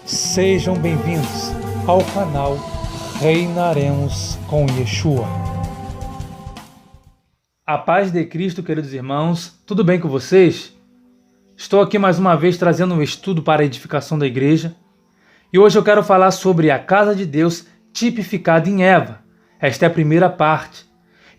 Sejam bem-vindos ao canal Reinaremos com Yeshua. A paz de Cristo, queridos irmãos, tudo bem com vocês? Estou aqui mais uma vez trazendo um estudo para a edificação da igreja e hoje eu quero falar sobre a casa de Deus tipificada em Eva. Esta é a primeira parte.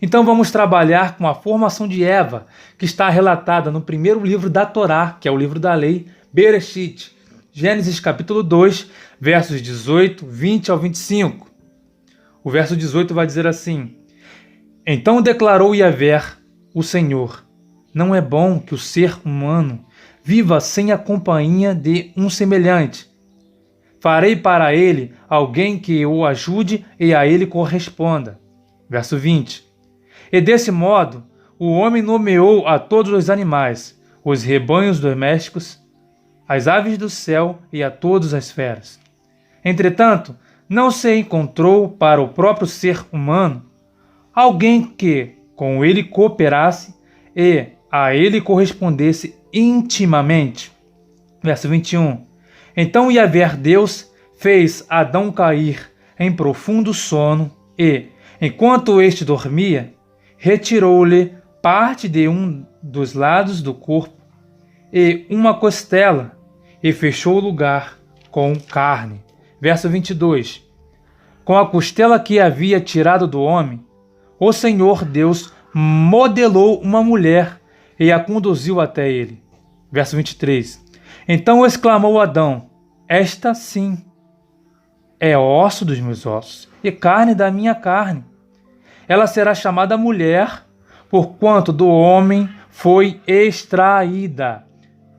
Então vamos trabalhar com a formação de Eva, que está relatada no primeiro livro da Torá, que é o livro da lei, Bereshit. Gênesis capítulo 2, versos 18, 20 ao 25. O verso 18 vai dizer assim: Então declarou Yahvé, o Senhor, não é bom que o ser humano viva sem a companhia de um semelhante. Farei para ele alguém que o ajude e a ele corresponda. Verso 20. E desse modo, o homem nomeou a todos os animais, os rebanhos domésticos, as aves do céu e a todas as feras. Entretanto, não se encontrou para o próprio ser humano alguém que com ele cooperasse e a ele correspondesse intimamente. Verso 21. Então Yahvé Deus fez Adão cair em profundo sono e, enquanto este dormia, retirou-lhe parte de um dos lados do corpo e uma costela, e fechou o lugar com carne. Verso 22. Com a costela que havia tirado do homem, o Senhor Deus modelou uma mulher e a conduziu até ele. Verso 23. Então exclamou Adão: Esta sim é osso dos meus ossos e carne da minha carne. Ela será chamada mulher, porquanto do homem foi extraída.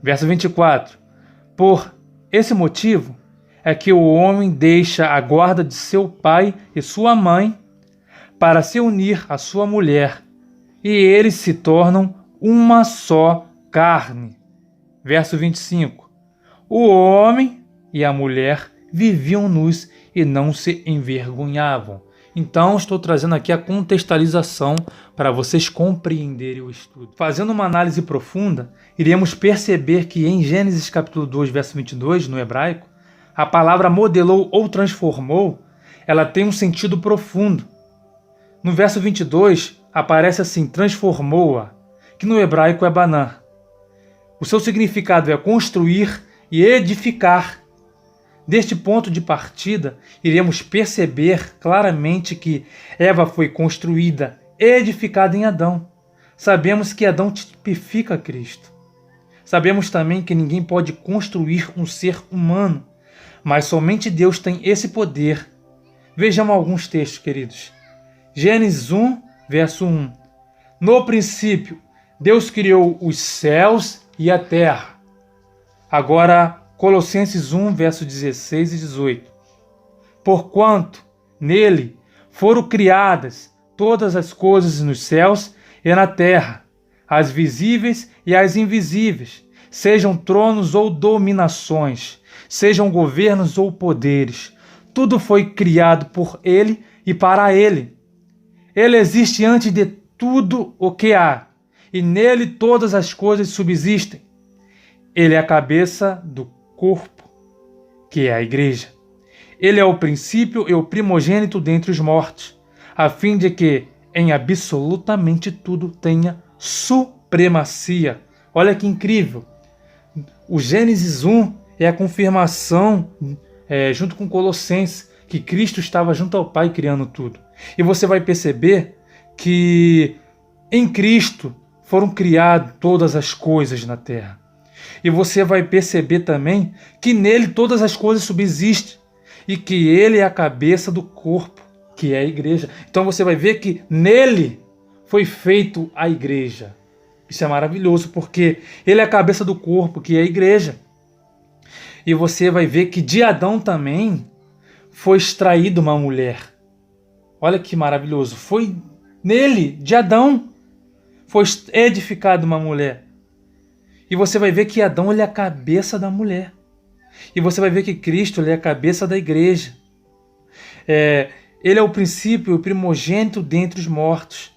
Verso 24. Por esse motivo é que o homem deixa a guarda de seu pai e sua mãe para se unir à sua mulher, e eles se tornam uma só carne. Verso 25. O homem e a mulher viviam nus e não se envergonhavam. Então, estou trazendo aqui a contextualização para vocês compreenderem o estudo. Fazendo uma análise profunda, iremos perceber que em Gênesis capítulo 2, verso 22, no hebraico, a palavra modelou ou transformou, ela tem um sentido profundo. No verso 22, aparece assim, transformou-a, que no hebraico é banã. O seu significado é construir e edificar. Deste ponto de partida, iremos perceber claramente que Eva foi construída, edificada em Adão. Sabemos que Adão tipifica Cristo. Sabemos também que ninguém pode construir um ser humano, mas somente Deus tem esse poder. Vejamos alguns textos, queridos. Gênesis 1, verso 1. No princípio, Deus criou os céus e a terra. Agora, Colossenses 1, versos 16 e 18. Porquanto nele foram criadas todas as coisas nos céus e na terra, as visíveis e as invisíveis, sejam tronos ou dominações, sejam governos ou poderes. Tudo foi criado por ele e para ele. Ele existe antes de tudo o que há, e nele todas as coisas subsistem. Ele é a cabeça do corpo, que é a igreja. Ele é o princípio e o primogênito dentre os mortos, a fim de que em absolutamente tudo tenha supremacia. Olha que incrível! O Gênesis 1 é a confirmação, junto com Colossenses, que Cristo estava junto ao Pai criando tudo. E você vai perceber que em Cristo foram criadas todas as coisas na terra. E você vai perceber também que nele todas as coisas subsistem e que ele é a cabeça do corpo, que é a igreja. Então você vai ver que nele foi feito a igreja. Isso é maravilhoso, porque ele é a cabeça do corpo, que é a igreja. E você vai ver que de Adão também foi extraída uma mulher. Olha que maravilhoso. Foi nele, de Adão, foi edificada uma mulher. E você vai ver que Adão ele é a cabeça da mulher. E você vai ver que Cristo ele é a cabeça da igreja. Ele é o princípio, o primogênito dentre os mortos.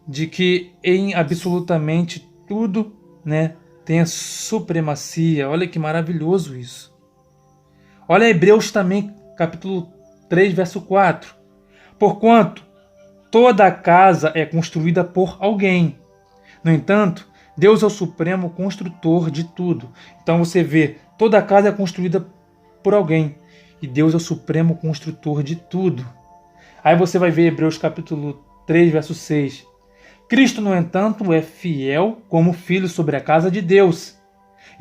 De que em absolutamente tudo, tem a supremacia. Olha que maravilhoso isso. Olha Hebreus também, capítulo 3, verso 4. Porquanto toda a casa é construída por alguém. No entanto, Deus é o supremo construtor de tudo. Então você vê, toda a casa é construída por alguém. E Deus é o supremo construtor de tudo. Aí você vai ver Hebreus capítulo 3, verso 6. Cristo, no entanto, é fiel como filho sobre a casa de Deus.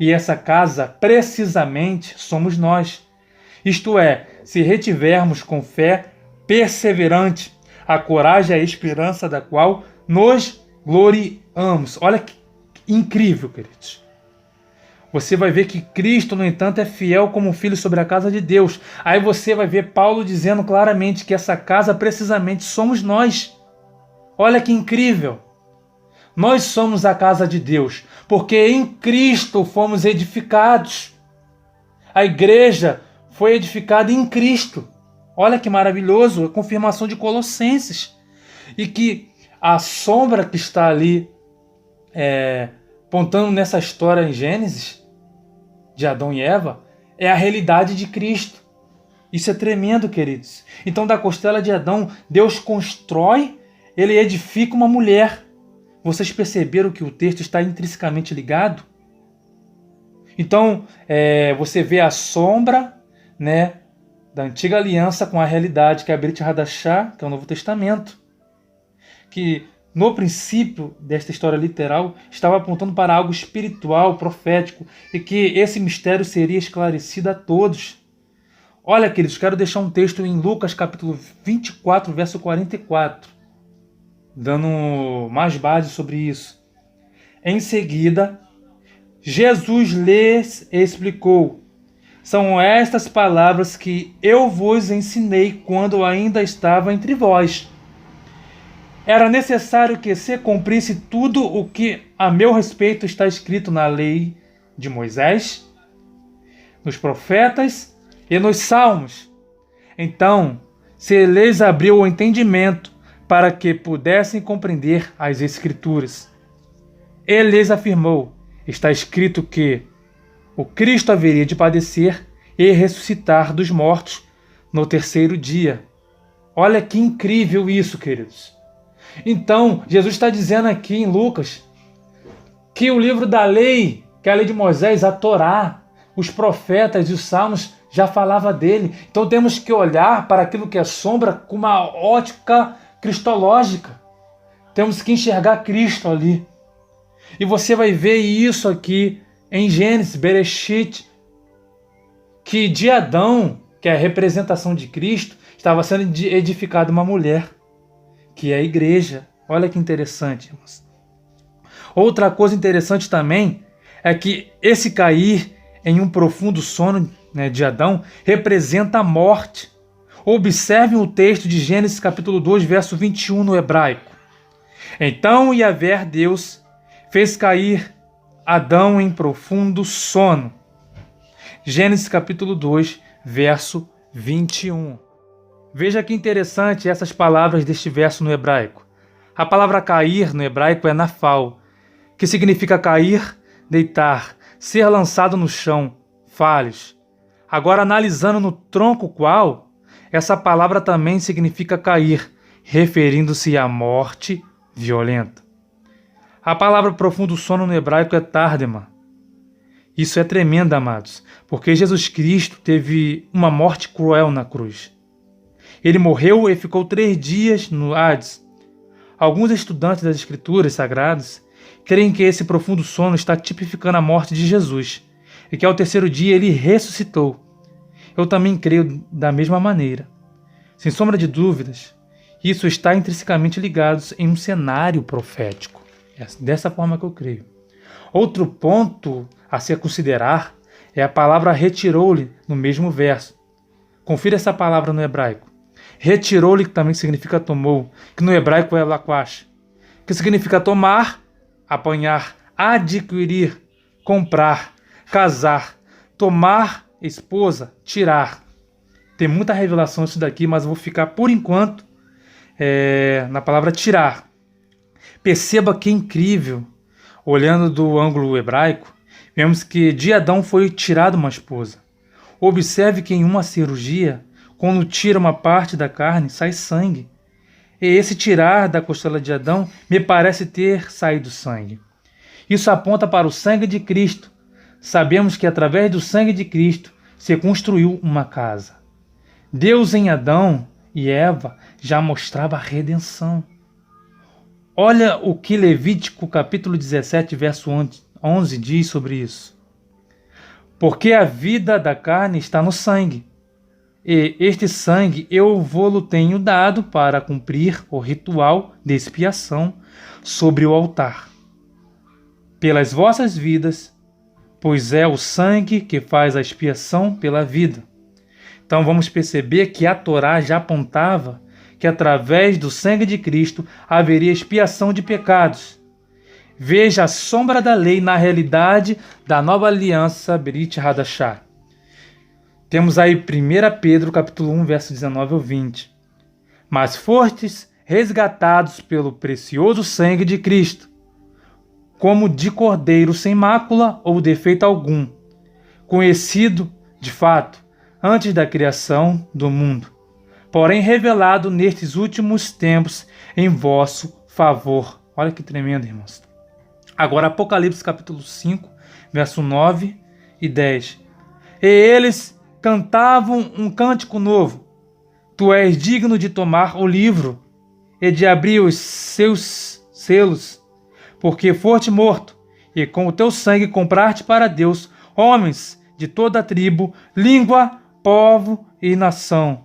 E essa casa, precisamente, somos nós. Isto é, se retivermos com fé perseverante a coragem e a esperança da qual nos gloriamos. Olha que incrível, queridos. Você vai ver que Cristo, no entanto, é fiel como filho sobre a casa de Deus. Aí você vai ver Paulo dizendo claramente que essa casa, precisamente, somos nós. Olha que incrível. Nós somos a casa de Deus, porque em Cristo fomos edificados. A igreja foi edificada em Cristo. Olha que maravilhoso, a confirmação de Colossenses. E que a sombra que está ali apontando nessa história em Gênesis, de Adão e Eva, é a realidade de Cristo. Isso é tremendo, queridos. Então, da costela de Adão, Deus constrói, ele edifica uma mulher. Vocês perceberam que o texto está intrinsecamente ligado? Então, você vê a sombra, né, da antiga aliança com a realidade, que é a Brit Hadashah, que é o Novo Testamento. Que no princípio desta história literal estava apontando para algo espiritual, profético, e que esse mistério seria esclarecido a todos. Olha, queridos, quero deixar um texto em Lucas capítulo 24, verso 44, dando mais base sobre isso. Em seguida, Jesus lhes explicou: são estas palavras que eu vos ensinei quando ainda estava entre vós. Era necessário que se cumprisse tudo o que a meu respeito está escrito na lei de Moisés, nos profetas e nos salmos. Então, se lhes abriu o entendimento para que pudessem compreender as Escrituras. Ele lhes afirmou: está escrito que o Cristo haveria de padecer e ressuscitar dos mortos no terceiro dia. Olha que incrível isso, queridos. Então, Jesus está dizendo aqui em Lucas que o livro da lei, que é a lei de Moisés, a Torá, os profetas e os salmos já falava dele. Então temos que olhar para aquilo que é sombra com uma ótica cristológica. Temos que enxergar Cristo ali. E você vai ver isso aqui em Gênesis, Bereshit, que de Adão, que é a representação de Cristo, estava sendo edificada uma mulher, que é a igreja. Olha que interessante, irmãos. Outra coisa interessante também é que esse cair em um profundo sono, né, de Adão representa a morte. Observem o texto de Gênesis capítulo 2, verso 21 no hebraico. Então Yahvé Deus fez cair Adão em profundo sono. Gênesis capítulo 2, verso 21. Veja que interessante essas palavras deste verso no hebraico. A palavra cair no hebraico é nafal, que significa cair, deitar, ser lançado no chão, falhos. Agora, analisando no tronco qual, essa palavra também significa cair, referindo-se à morte violenta. A palavra profundo sono no hebraico é tardema. Isso é tremendo, amados, porque Jesus Cristo teve uma morte cruel na cruz. Ele morreu e ficou 3 dias no Hades. Alguns estudantes das Escrituras Sagradas creem que esse profundo sono está tipificando a morte de Jesus e que ao terceiro dia ele ressuscitou. Eu também creio da mesma maneira. Sem sombra de dúvidas, isso está intrinsecamente ligado em um cenário profético. É dessa forma que eu creio. Outro ponto a se considerar é a palavra retirou-lhe no mesmo verso. Confira essa palavra no hebraico. Retirou-lhe, que também significa tomou, que no hebraico é lakwash, que significa tomar, apanhar, adquirir, comprar, casar, tomar esposa, tirar. Tem muita revelação isso daqui, mas eu vou ficar por enquanto na palavra tirar. Perceba que incrível, olhando do ângulo hebraico, vemos que de Adão foi tirado uma esposa. Observe que em uma cirurgia, quando tira uma parte da carne, sai sangue. E esse tirar da costela de Adão me parece ter saído sangue. Isso aponta para o sangue de Cristo. Sabemos que através do sangue de Cristo se construiu uma casa. Deus em Adão e Eva já mostrava a redenção. Olha o que Levítico capítulo 17, verso 11 diz sobre isso. Porque a vida da carne está no sangue, e este sangue eu vou-lo tenho dado para cumprir o ritual de expiação sobre o altar. Pelas vossas vidas, pois é o sangue que faz a expiação pela vida. Então vamos perceber que a Torá já apontava que através do sangue de Cristo haveria expiação de pecados. Veja a sombra da lei na realidade da nova aliança Brit Hadashah. Temos aí 1 Pedro capítulo 1, verso 19 ao 20. Mas fostes resgatados pelo precioso sangue de Cristo, como de cordeiro sem mácula ou defeito algum, conhecido, de fato, antes da criação do mundo, porém revelado nestes últimos tempos em vosso favor. Olha que tremendo, irmãos. Agora Apocalipse capítulo 5, verso 9 e 10. E eles cantavam um cântico novo. Tu és digno de tomar o livro e de abrir os seus selos, porque foste morto, e com o teu sangue compraste para Deus homens de toda a tribo, língua, povo e nação.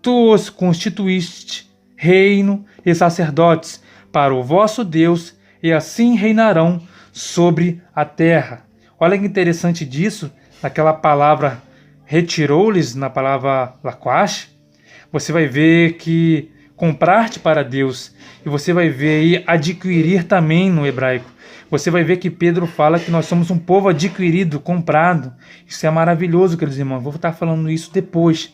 Tu os constituíste reino e sacerdotes para o vosso Deus, e assim reinarão sobre a terra. Olha que interessante disso, naquela palavra retirou-lhes, na palavra laquash, você vai ver que comprar-te para Deus, e você vai ver aí adquirir também no hebraico. Você vai ver que Pedro fala que nós somos um povo adquirido, comprado. Isso é maravilhoso, queridos irmãos. Vou estar falando isso depois.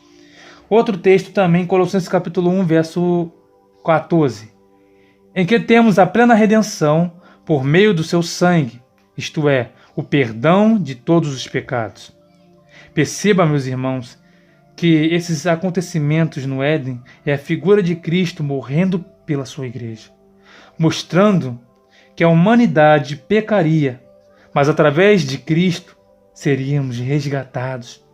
Outro texto também, Colossenses capítulo 1, verso 14. Em que temos a plena redenção por meio do seu sangue, isto é, o perdão de todos os pecados. Perceba, meus irmãos, que esses acontecimentos no Éden é a figura de Cristo morrendo pela sua igreja, mostrando que a humanidade pecaria, mas através de Cristo seríamos resgatados.